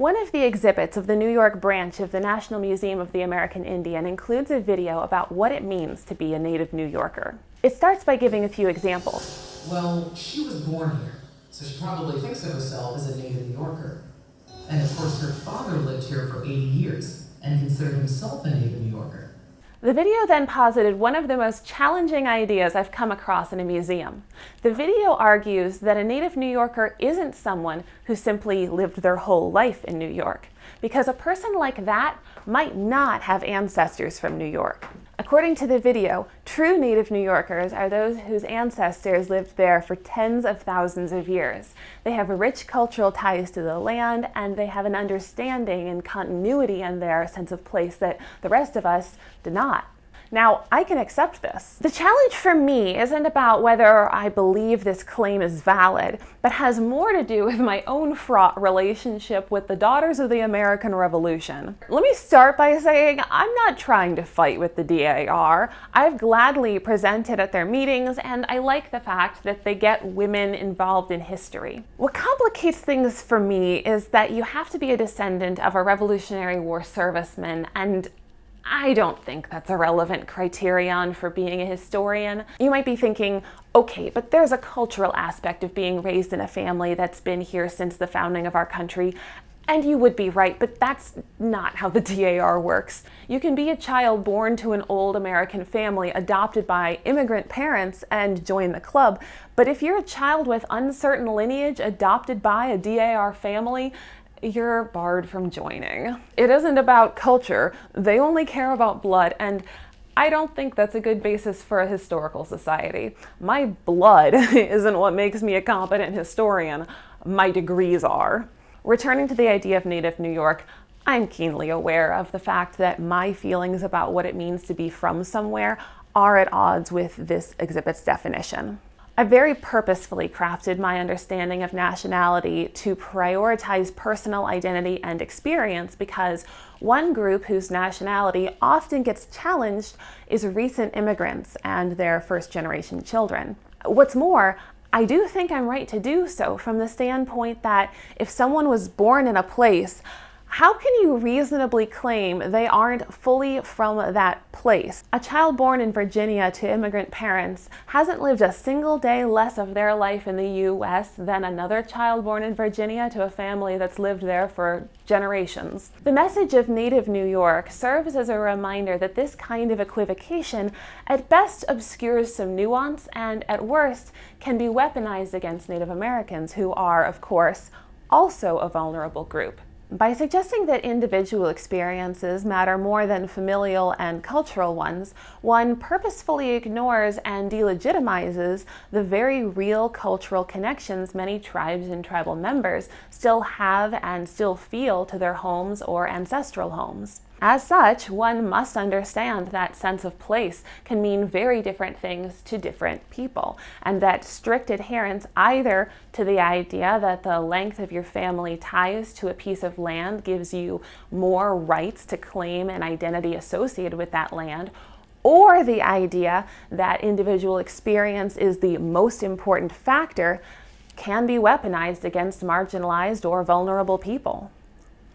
One of the exhibits of the New York branch of the National Museum of the American Indian includes a video about what it means to be a native New Yorker. It starts by giving a few examples. Well, she was born here, so she probably thinks of herself as a native New Yorker. And of course, her father lived here for 80 years and considered himself a native New Yorker. The video then posited one of the most challenging ideas I've come across in a museum. The video argues that a native New Yorker isn't someone who simply lived their whole life in New York, because a person like that might not have ancestors from New York. According to the video, true native New Yorkers are those whose ancestors lived there for tens of thousands of years. They have rich cultural ties to the land, and they have an understanding and continuity in their sense of place that the rest of us do not. Now, I can accept this. The challenge for me isn't about whether I believe this claim is valid, but has more to do with my own fraught relationship with the Daughters of the American Revolution. Let me start by saying I'm not trying to fight with the DAR. I've gladly presented at their meetings, and I like the fact that they get women involved in history. What complicates things for me is that you have to be a descendant of a Revolutionary War serviceman, and I don't think that's a relevant criterion for being a historian. You might be thinking, okay, but there's a cultural aspect of being raised in a family that's been here since the founding of our country. And you would be right, but that's not how the DAR works. You can be a child born to an old American family, adopted by immigrant parents, and join the club. But if you're a child with uncertain lineage, adopted by a DAR family, you're barred from joining. It isn't about culture. They only care about blood, and I don't think that's a good basis for a historical society. My blood isn't what makes me a competent historian. My degrees are. Returning to the idea of native New York, I'm keenly aware of the fact that my feelings about what it means to be from somewhere are at odds with this exhibit's definition. I very purposefully crafted my understanding of nationality to prioritize personal identity and experience, because one group whose nationality often gets challenged is recent immigrants and their first-generation children. What's more, I do think I'm right to do so from the standpoint that if someone was born in a place, how can you reasonably claim they aren't fully from that place? A child born in Virginia to immigrant parents hasn't lived a single day less of their life in the U.S. than another child born in Virginia to a family that's lived there for generations. The message of native New York serves as a reminder that this kind of equivocation at best obscures some nuance, and at worst can be weaponized against Native Americans, who are, of course, also a vulnerable group. By suggesting that individual experiences matter more than familial and cultural ones, one purposefully ignores and delegitimizes the very real cultural connections many tribes and tribal members still have and still feel to their homes or ancestral homes. As such, one must understand that sense of place can mean very different things to different people, and that strict adherence either to the idea that the length of your family ties to a piece of land gives you more rights to claim an identity associated with that land, or the idea that individual experience is the most important factor, can be weaponized against marginalized or vulnerable people.